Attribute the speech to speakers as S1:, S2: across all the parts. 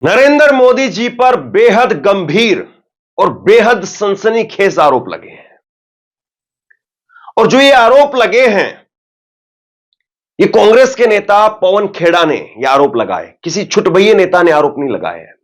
S1: नरेंद्र मोदी जी पर बेहद गंभीर और बेहद सनसनीखेज आरोप लगे हैं। और जो ये आरोप लगे हैं, ये कांग्रेस के नेता पवन खेड़ा ने ये आरोप लगाए, किसी छुटभइये नेता ने आरोप नहीं लगाए हैं।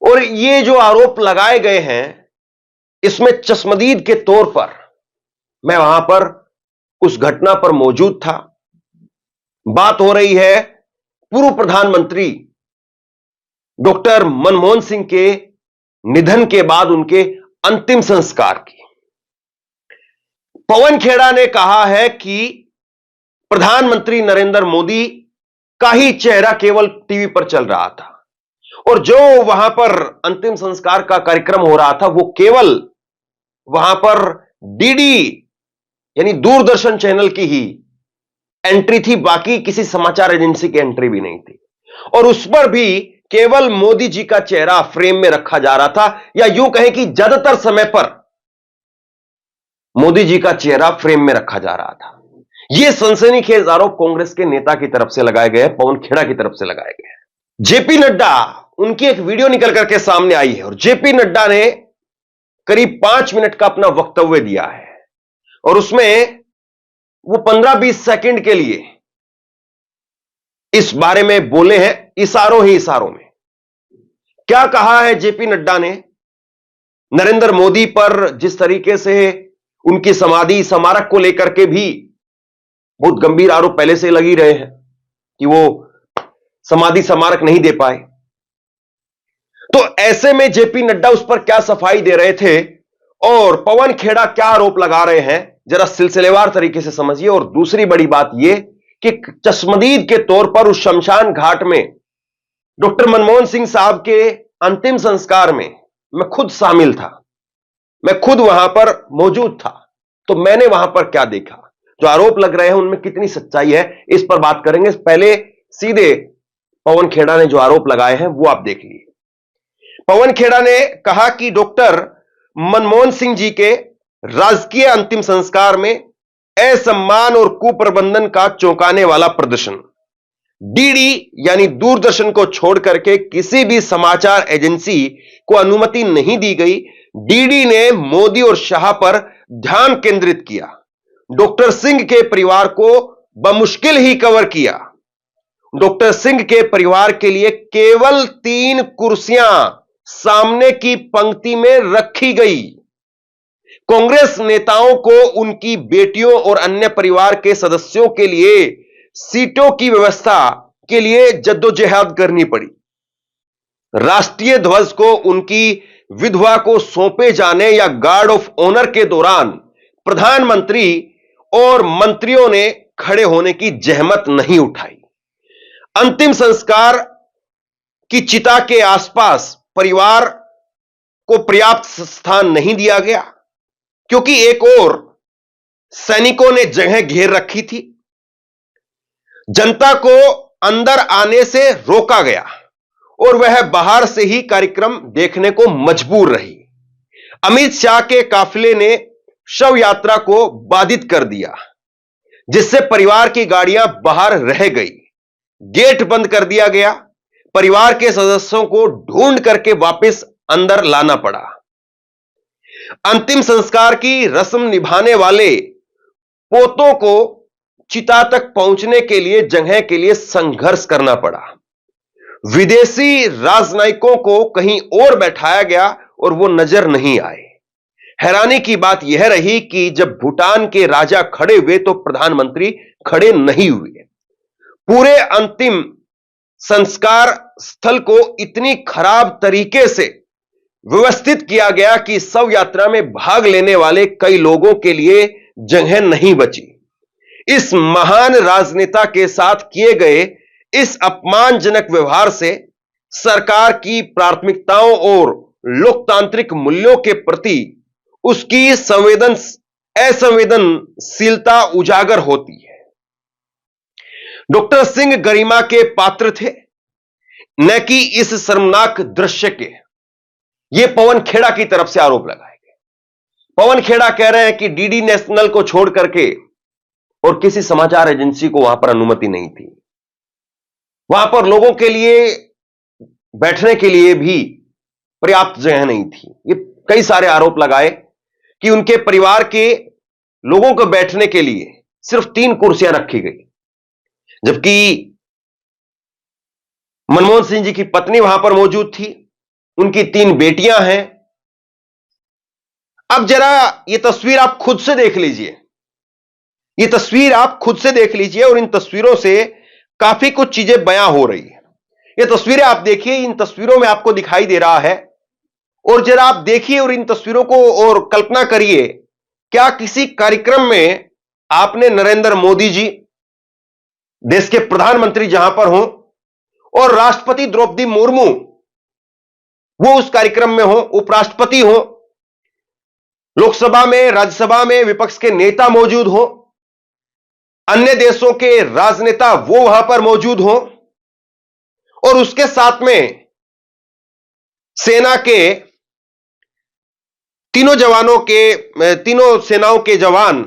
S1: और ये जो आरोप लगाए गए हैं, इसमें चश्मदीद के तौर पर मैं वहां पर उस घटना पर मौजूद था। बात हो रही है पूर्व प्रधानमंत्री डॉक्टर मनमोहन सिंह के निधन के बाद उनके अंतिम संस्कार की। पवन खेड़ा ने कहा है कि प्रधानमंत्री नरेंद्र मोदी का ही चेहरा केवल टीवी पर चल रहा था और जो वहां पर अंतिम संस्कार का कार्यक्रम हो रहा था वो केवल वहां पर डीडी यानी दूरदर्शन चैनल की ही एंट्री थी, बाकी किसी समाचार एजेंसी की एंट्री भी नहीं थी। और उस पर भी केवल मोदी जी का चेहरा फ्रेम में रखा जा रहा था, या यूं कहें कि ज्यादातर समय पर मोदी जी का चेहरा फ्रेम में रखा जा रहा था। यह सनसनीखेज आरोप कांग्रेस के नेता की तरफ से लगाए गए, पवन खेड़ा की तरफ से लगाए गए। जेपी नड्डा, उनकी एक वीडियो निकल करके सामने आई है और जेपी नड्डा ने करीब 5 मिनट का अपना वक्तव्य दिया है और उसमें वो 15-20 सेकंड के लिए इस बारे में बोले हैं, इशारों ही इशारों में। क्या कहा है जेपी नड्डा ने? नरेंद्र मोदी पर जिस तरीके से उनकी समाधि स्मारक को लेकर के भी बहुत गंभीर आरोप पहले से लगी रहे हैं कि वो समाधि स्मारक नहीं दे पाए, तो ऐसे में जेपी नड्डा उस पर क्या सफाई दे रहे थे और पवन खेड़ा क्या आरोप लगा रहे हैं, जरा सिलसिलेवार तरीके से समझिए। और दूसरी बड़ी बात यह कि चश्मदीद के तौर पर उस शमशान घाट में डॉक्टर मनमोहन सिंह साहब के अंतिम संस्कार में मैं खुद शामिल था, मैं खुद वहां पर मौजूद था, तो मैंने वहां पर क्या देखा, जो आरोप लग रहे हैं उनमें कितनी सच्चाई है, इस पर बात करेंगे। पहले सीधे पवन खेड़ा ने जो आरोप लगाए हैं वो आप देख लीजिए। पवन खेड़ा ने कहा कि डॉक्टर मनमोहन सिंह जी के राजकीय अंतिम संस्कार में असम्मान और कुप्रबंधन का चौंकाने वाला प्रदर्शन, डीडी यानी दूरदर्शन को छोड़ करके किसी भी समाचार एजेंसी को अनुमति नहीं दी गई। डीडी ने मोदी और शाह पर ध्यान केंद्रित किया, डॉक्टर सिंह के परिवार को बमुश्किल ही कवर किया। डॉक्टर सिंह के परिवार के लिए केवल 3 कुर्सियां सामने की पंक्ति में रखी गई। कांग्रेस नेताओं को उनकी बेटियों और अन्य परिवार के सदस्यों के लिए सीटों की व्यवस्था के लिए जद्दोजहद करनी पड़ी। राष्ट्रीय ध्वज को उनकी विधवा को सौंपे जाने या गार्ड ऑफ ऑनर के दौरान प्रधानमंत्री और मंत्रियों ने खड़े होने की जहमत नहीं उठाई। अंतिम संस्कार की चिता के आसपास परिवार को पर्याप्त स्थान नहीं दिया गया क्योंकि एक और सैनिकों ने जगह घेर रखी थी। जनता को अंदर आने से रोका गया और वह बाहर से ही कार्यक्रम देखने को मजबूर रही। अमित शाह के काफिले ने शव यात्रा को बाधित कर दिया, जिससे परिवार की गाड़ियां बाहर रह गई। गेट बंद कर दिया गया, परिवार के सदस्यों को ढूंढ करके वापस अंदर लाना पड़ा। अंतिम संस्कार की रस्म निभाने वाले पोतों को चिता तक पहुंचने के लिए जगह के लिए संघर्ष करना पड़ा। विदेशी राजनयिकों को कहीं और बैठाया गया और वो नजर नहीं आए। हैरानी की बात यह रही कि जब भूटान के राजा खड़े हुए तो प्रधानमंत्री खड़े नहीं हुए। पूरे अंतिम संस्कार स्थल को इतनी खराब तरीके से व्यवस्थित किया गया कि शव यात्रा में भाग लेने वाले कई लोगों के लिए जगह नहीं बची। इस महान राजनेता के साथ किए गए इस अपमानजनक व्यवहार से सरकार की प्राथमिकताओं और लोकतांत्रिक मूल्यों के प्रति उसकी असंवेदनशीलता उजागर होती है। डॉक्टर सिंह गरिमा के पात्र थे, न कि इस शर्मनाक दृश्य के। यह पवन खेड़ा की तरफ से आरोप लगाए गए। पवन खेड़ा कह रहे हैं कि डीडी नेशनल को छोड़ करके और किसी समाचार एजेंसी को वहां पर अनुमति नहीं थी। वहां पर लोगों के लिए बैठने के लिए भी पर्याप्त जगह नहीं थी। ये कई सारे आरोप लगाए कि उनके परिवार के लोगों को बैठने के लिए सिर्फ 3 कुर्सियां रखी गई, जबकि मनमोहन सिंह जी की पत्नी वहां पर मौजूद थी, उनकी 3 बेटियां हैं। अब जरा ये तस्वीर आप खुद से देख लीजिए, ये तस्वीर आप खुद से देख लीजिए और इन तस्वीरों से काफी कुछ चीजें बयां हो रही है। ये तस्वीरें आप देखिए, इन तस्वीरों में आपको दिखाई दे रहा है, और जरा आप देखिए और इन तस्वीरों को और कल्पना करिए, क्या किसी कार्यक्रम में आपने नरेंद्र मोदी जी, देश के प्रधानमंत्री जहां पर हों, और राष्ट्रपति द्रौपदी मुर्मू वो उस कार्यक्रम में हो, उपराष्ट्रपति हो, लोकसभा में राज्यसभा में विपक्ष के नेता मौजूद हो, अन्य देशों के राजनेता वो वहां पर मौजूद हो, और उसके साथ में सेना के तीनों सेनाओं के जवान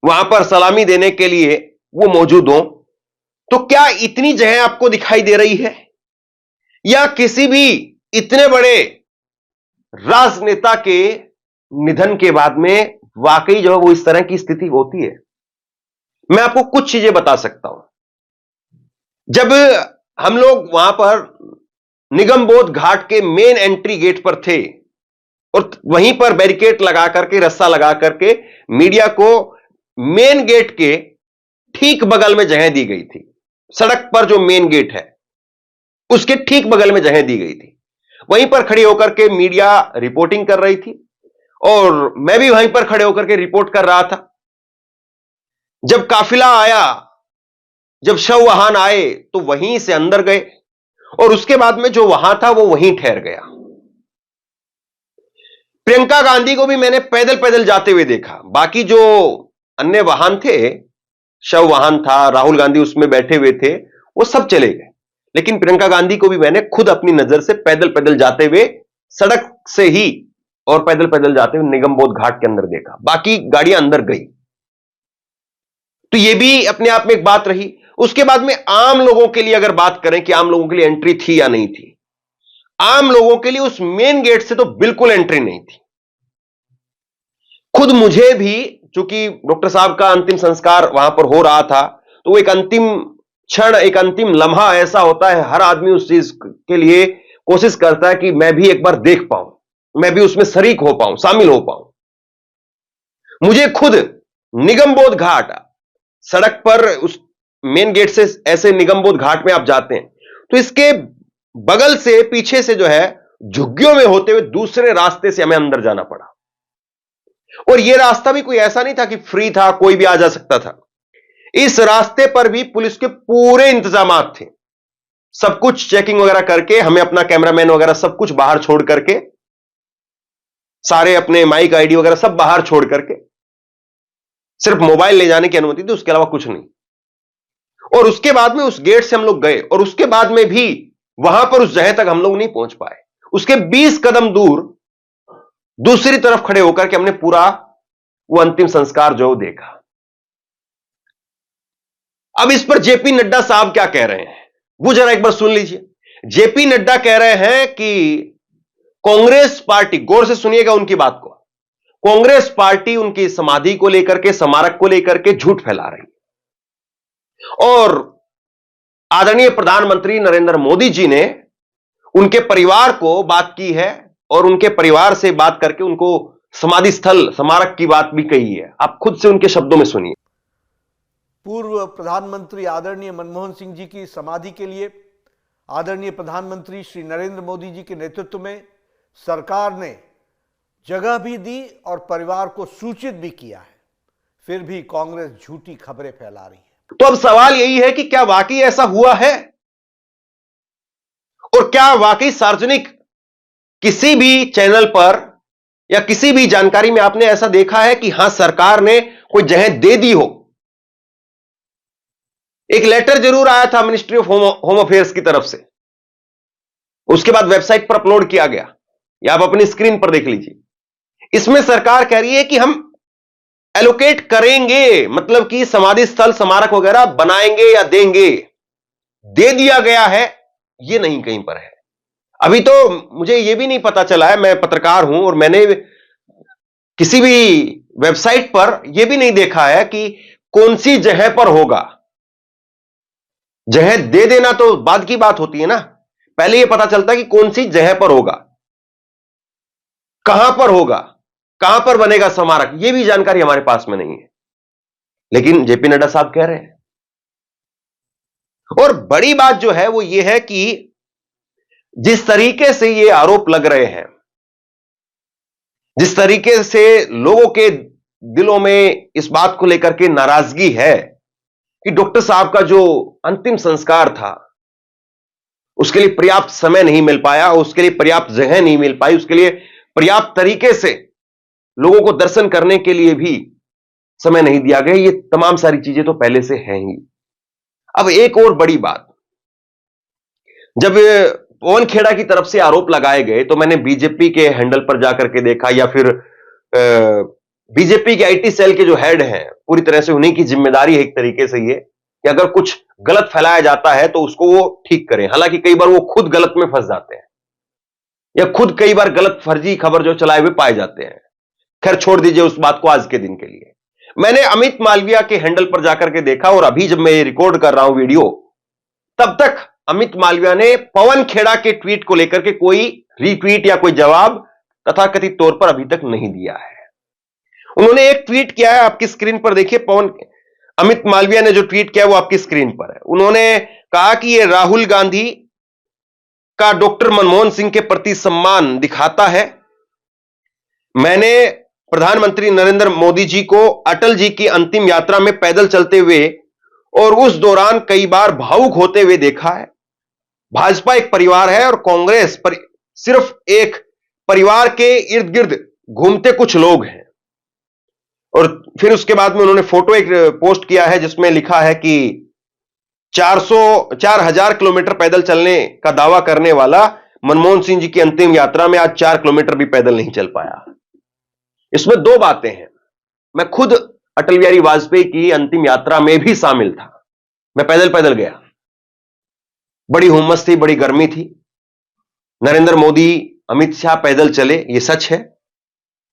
S1: वहां पर सलामी देने के लिए वो मौजूद हो, तो क्या इतनी जगह आपको दिखाई दे रही है? या किसी भी इतने बड़े राजनेता के निधन के बाद में वाकई जो है वो इस तरह की स्थिति होती है? मैं आपको कुछ चीजें बता सकता हूं। जब हम लोग वहां पर निगमबोध घाट के मेन एंट्री गेट पर थे और वहीं पर बैरिकेड लगा करके, रस्सा लगा करके मीडिया को मेन गेट के ठीक बगल में जगह दी गई थी। सड़क पर जो मेन गेट है उसके ठीक बगल में जगह दी गई थी। वहीं पर खड़ी होकर के मीडिया रिपोर्टिंग कर रही थी और मैं भी वहीं पर खड़े होकर के रिपोर्ट कर रहा था। जब काफिला आया, जब शव वाहन आए तो वहीं से अंदर गए और उसके बाद में जो वहां था वो वहीं ठहर गया। प्रियंका गांधी को भी मैंने पैदल पैदल जाते हुए देखा। बाकी जो अन्य वाहन थे, शव वाहन था, राहुल गांधी उसमें बैठे हुए थे, वो सब चले गए, लेकिन प्रियंका गांधी को भी मैंने खुद अपनी नजर से पैदल पैदल जाते हुए, सड़क से ही और पैदल पैदल जाते हुए निगमबोध घाट के अंदर देखा। बाकी गाड़ियां अंदर गई, तो यह भी अपने आप में एक बात रही। उसके बाद में आम लोगों के लिए अगर बात करें कि आम लोगों के लिए एंट्री थी या नहीं थी, आम लोगों के लिए उस मेन गेट से तो बिल्कुल एंट्री नहीं थी। खुद मुझे भी, चूंकि डॉक्टर साहब का अंतिम संस्कार वहां पर हो रहा था, तो वो एक अंतिम क्षण, एक अंतिम लम्हा ऐसा होता है, हर आदमी उस चीज के लिए कोशिश करता है कि मैं भी एक बार देख पाऊं, मैं भी उसमें शरीक हो पाऊं, शामिल हो पाऊं। मुझे खुद निगमबोध घाट, सड़क पर उस मेन गेट से ऐसे निगमबोध घाट में आप जाते हैं तो इसके बगल से, पीछे से जो है, झुग्गियों में होते हुए दूसरे रास्ते से हमें अंदर जाना पड़ा। और यह रास्ता भी कोई ऐसा नहीं था कि फ्री था, कोई भी आ जा सकता था। इस रास्ते पर भी पुलिस के पूरे इंतजामात थे। सब कुछ चेकिंग वगैरह करके, हमें अपना कैमरामैन वगैरह सब कुछ बाहर छोड़ करके, सारे अपने माइक आईडी वगैरह सब बाहर छोड़ करके, सिर्फ मोबाइल ले जाने की अनुमति थी, उसके अलावा कुछ नहीं। और उसके बाद में उस गेट से हम लोग गए और उसके बाद में भी वहां पर उस जगह तक हम लोग नहीं पहुंच पाए। उसके 20 कदम दूर दूसरी तरफ खड़े होकर के हमने पूरा वो अंतिम संस्कार जो देखा। अब इस पर जेपी नड्डा साहब क्या कह रहे हैं वो जरा एक बार सुन लीजिए। जेपी नड्डा कह रहे हैं कि कांग्रेस पार्टी, गौर से सुनिएगा उनकी बात को, कांग्रेस पार्टी उनकी समाधि को लेकर के, स्मारक को लेकर के झूठ फैला रही है और आदरणीय प्रधानमंत्री नरेंद्र मोदी जी ने उनके परिवार को बात की है और उनके परिवार से बात करके उनको समाधि स्थल, स्मारक की बात भी कही है। आप खुद से उनके शब्दों में सुनिए।
S2: पूर्व प्रधानमंत्री आदरणीय मनमोहन सिंह जी की समाधि के लिए आदरणीय प्रधानमंत्री श्री नरेंद्र मोदी जी के नेतृत्व में सरकार ने जगह भी दी और परिवार को सूचित भी किया है, फिर भी कांग्रेस झूठी खबरें फैला रही है।
S1: तो अब सवाल यही है कि क्या वाकई ऐसा हुआ है और क्या वाकई सार्वजनिक किसी भी चैनल पर या किसी भी जानकारी में आपने ऐसा देखा है कि हां सरकार ने कोई जगह दे दी हो। एक लेटर जरूर आया था मिनिस्ट्री ऑफ होम अफेयर्स की तरफ से, उसके बाद वेबसाइट पर अपलोड किया गया, या आप अपनी स्क्रीन पर देख लीजिए। इसमें सरकार कह रही है कि हम एलोकेट करेंगे, मतलब कि समाधि स्थल, स्मारक वगैरह बनाएंगे या देंगे। दे दिया गया है, यह नहीं कहीं पर है। अभी तो मुझे यह भी नहीं पता चला है, मैं पत्रकार हूं और मैंने किसी भी वेबसाइट पर यह भी नहीं देखा है कि कौन सी जगह पर होगा। जगह दे देना तो बाद की बात होती है ना, पहले यह पता चलता है कि कौन सी जगह पर होगा, कहां पर होगा, कहां पर बनेगा स्मारक, यह भी जानकारी हमारे पास में नहीं है। लेकिन जेपी नड्डा साहब कह रहे हैं। और बड़ी बात जो है वो यह है कि जिस तरीके से ये आरोप लग रहे हैं, जिस तरीके से लोगों के दिलों में इस बात को लेकर के नाराजगी है कि डॉक्टर साहब का जो अंतिम संस्कार था उसके लिए पर्याप्त समय नहीं मिल पाया, उसके लिए पर्याप्त जगह नहीं मिल पाई, उसके लिए पर्याप्त तरीके से लोगों को दर्शन करने के लिए भी समय नहीं दिया गया, ये तमाम सारी चीजें तो पहले से हैं ही। अब एक और बड़ी बात, जब पवन खेड़ा की तरफ से आरोप लगाए गए तो मैंने बीजेपी के हैंडल पर जाकर के देखा, या फिर बीजेपी के आईटी सेल के जो हेड हैं, पूरी तरह से उन्हीं की जिम्मेदारी है एक तरीके से ये कि अगर कुछ गलत फैलाया जाता है तो उसको वो ठीक करें। हालांकि कई बार वो खुद गलत में फंस जाते हैं या खुद कई बार गलत फर्जी खबर जो चलाए हुए पाए जाते हैं। खैर छोड़ दीजिए उस बात को आज के दिन के लिए। मैंने अमित मालविया के हैंडल पर जाकर के देखा और अभी जब मैं ये रिकॉर्ड कर रहा हूं वीडियो, तब तक अमित मालविया ने पवन खेड़ा के ट्वीट को लेकर के कोई रीट्वीट या कोई जवाब तथाकथित तौर पर अभी तक नहीं दिया है। उन्होंने एक ट्वीट किया है, आपकी स्क्रीन पर देखिए। अमित मालविया ने जो ट्वीट किया वो आपकी स्क्रीन पर है। उन्होंने कहा कि यह राहुल गांधी का डॉक्टर मनमोहन सिंह के प्रति सम्मान दिखाता है। मैंने प्रधानमंत्री नरेंद्र मोदी जी को अटल जी की अंतिम यात्रा में पैदल चलते हुए और उस दौरान कई बार भावुक होते हुए देखा है। भाजपा एक परिवार है और कांग्रेस सिर्फ एक परिवार के इर्द गिर्द घूमते कुछ लोग हैं। और फिर उसके बाद में उन्होंने फोटो एक पोस्ट किया है जिसमें लिखा है कि 4,000 किलोमीटर पैदल चलने का दावा करने वाला मनमोहन सिंह जी की अंतिम यात्रा में आज 4 किलोमीटर भी पैदल नहीं चल पाया। इसमें दो बातें हैं। मैं खुद अटल बिहारी वाजपेयी की अंतिम यात्रा में भी शामिल था। मैं पैदल पैदल गया, बड़ी हुम्मस थी, बड़ी गर्मी थी। नरेंद्र मोदी, अमित शाह पैदल चले, यह सच है।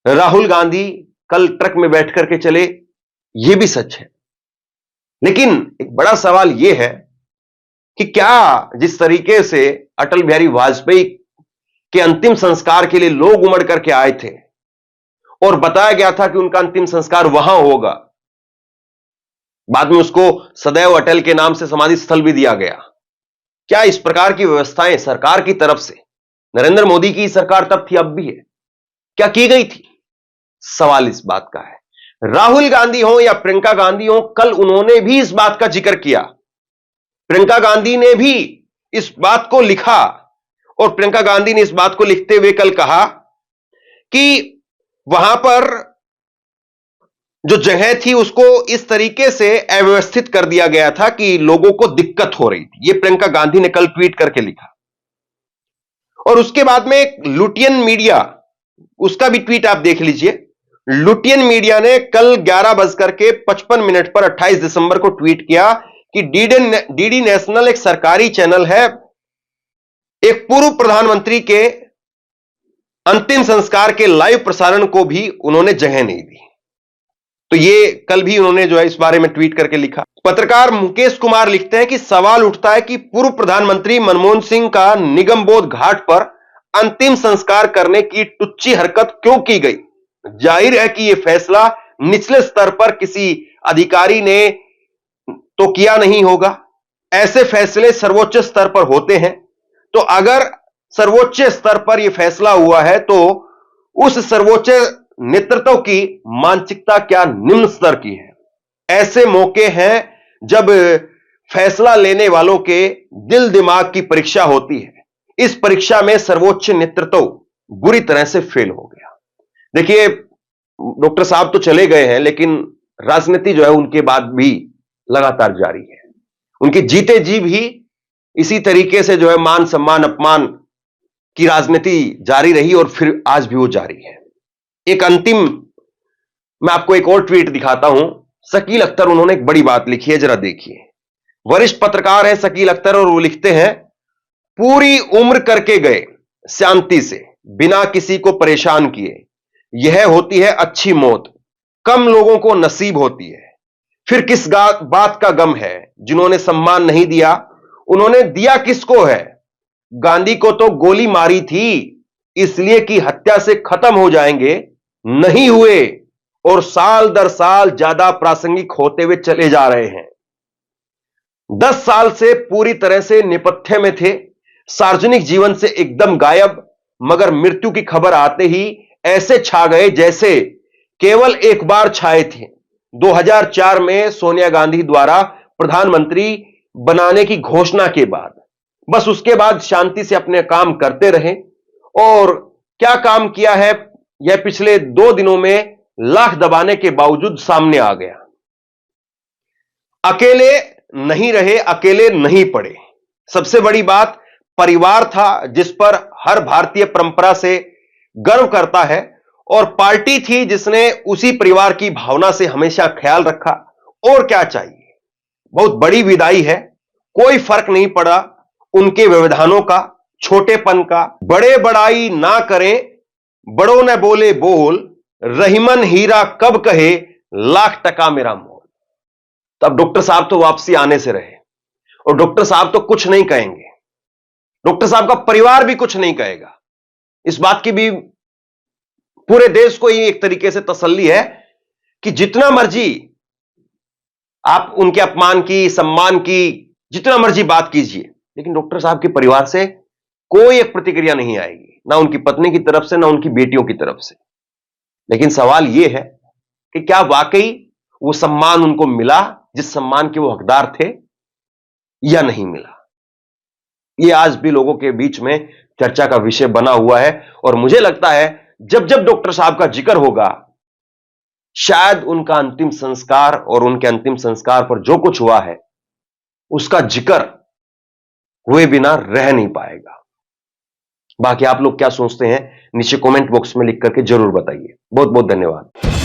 S1: राहुल गांधी कल ट्रक में बैठ करके चले, यह भी सच है। लेकिन एक बड़ा सवाल यह है कि क्या जिस तरीके से अटल बिहारी वाजपेयी के अंतिम संस्कार के लिए लोग उमड़ करके आए थे और बताया गया था कि उनका अंतिम संस्कार वहां होगा, बाद में उसको सदैव अटल के नाम से समाधि स्थल भी दिया गया, क्या इस प्रकार की व्यवस्थाएं सरकार की तरफ से, नरेंद्र मोदी की सरकार तब थी अब भी है, क्या की गई थी? सवाल इस बात का है। राहुल गांधी हो या प्रियंका गांधी हो, कल उन्होंने भी इस बात का जिक्र किया। प्रियंका गांधी ने भी इस बात को लिखा और प्रियंका गांधी ने इस बात को लिखते हुए कल कहा कि वहां पर जो जगह थी उसको इस तरीके से अव्यवस्थित कर दिया गया था कि लोगों को दिक्कत हो रही थी। यह प्रियंका गांधी ने कल ट्वीट करके लिखा। और उसके बाद में लुटियन मीडिया, उसका भी ट्वीट आप देख लीजिए। लुटियन मीडिया ने कल 11:55 पर 28 दिसंबर को ट्वीट किया कि डीडी नेशनल एक सरकारी चैनल है, एक पूर्व प्रधानमंत्री के अंतिम संस्कार के लाइव प्रसारण को भी उन्होंने जगह नहीं दी। तो ये कल भी उन्होंने जो है इस बारे में ट्वीट करके लिखा। पत्रकार मुकेश कुमार लिखते हैं कि सवाल उठता है कि पूर्व प्रधानमंत्री मनमोहन सिंह का निगमबोध घाट पर अंतिम संस्कार करने की टुच्ची हरकत क्यों की गई? जाहिर है कि यह फैसला निचले स्तर पर किसी अधिकारी ने तो किया नहीं होगा। ऐसे फैसले सर्वोच्च स्तर पर होते हैं। तो अगर सर्वोच्च स्तर पर यह फैसला हुआ है तो उस सर्वोच्च नेतृत्व की मानसिकता क्या निम्न स्तर की है? ऐसे मौके हैं जब फैसला लेने वालों के दिल दिमाग की परीक्षा होती है। इस परीक्षा में सर्वोच्च नेतृत्व बुरी तरह से फेल हो गया। देखिए, डॉक्टर साहब तो चले गए हैं, लेकिन राजनीति जो है उनके बाद भी लगातार जारी है। उनके जीते जी भी इसी तरीके से जो है मान सम्मान अपमान की राजनीति जारी रही और फिर आज भी वो जारी है। एक अंतिम मैं आपको एक और ट्वीट दिखाता हूं। शकील अख्तर, उन्होंने एक बड़ी बात लिखी है, जरा देखिए। वरिष्ठ पत्रकार हैं शकील अख्तर, और वो लिखते हैं, पूरी उम्र करके गए शांति से, बिना किसी को परेशान किए। यह होती है अच्छी मौत, कम लोगों को नसीब होती है। फिर किस बात का गम है, जिन्होंने सम्मान नहीं दिया उन्होंने दिया किसको है। गांधी को तो गोली मारी थी इसलिए कि हत्या से खत्म हो जाएंगे, नहीं हुए, और साल दर साल ज्यादा प्रासंगिक होते हुए चले जा रहे हैं। 10 साल से पूरी तरह से नेपथ्य में थे, सार्वजनिक जीवन से एकदम गायब, मगर मृत्यु की खबर आते ही ऐसे छा गए जैसे केवल एक बार छाए थे। 2004 में सोनिया गांधी द्वारा प्रधानमंत्री बनाने की घोषणा के बाद, बस उसके बाद शांति से अपने काम करते रहे। और क्या काम किया है यह पिछले 2 दिनों में लाख दबाने के बावजूद सामने आ गया। अकेले नहीं रहे, अकेले नहीं पड़े। सबसे बड़ी बात, परिवार था जिस पर हर भारतीय परंपरा से गर्व करता है, और पार्टी थी जिसने उसी परिवार की भावना से हमेशा ख्याल रखा। और क्या चाहिए। बहुत बड़ी विदाई है, कोई फर्क नहीं पड़ा उनके व्यवधानों का, छोटेपन का। बड़े बड़ाई ना करें, बड़ों ने बोले बोल, रहीमन हीरा कब कहे, लाख टका मेरा मोल। तब डॉक्टर साहब तो वापसी आने से रहे, और डॉक्टर साहब तो कुछ नहीं कहेंगे, डॉक्टर साहब का परिवार भी कुछ नहीं कहेगा। इस बात की भी पूरे देश को ही एक तरीके से तसल्ली है कि जितना मर्जी आप उनके अपमान की, सम्मान की, जितना मर्जी बात कीजिए, लेकिन डॉक्टर साहब के परिवार से कोई एक प्रतिक्रिया नहीं आएगी, ना उनकी पत्नी की तरफ से, ना उनकी बेटियों की तरफ से। लेकिन सवाल यह है कि क्या वाकई वो सम्मान उनको मिला जिस सम्मान के वो हकदार थे, या नहीं मिला। यह आज भी लोगों के बीच में चर्चा का विषय बना हुआ है। और मुझे लगता है जब जब डॉक्टर साहब का जिक्र होगा, शायद उनका अंतिम संस्कार और उनके अंतिम संस्कार पर जो कुछ हुआ है उसका जिक्र हुए बिना रह नहीं पाएगा। बाकी आप लोग क्या सोचते हैं नीचे कमेंट बॉक्स में लिख करके जरूर बताइए। बहुत बहुत धन्यवाद।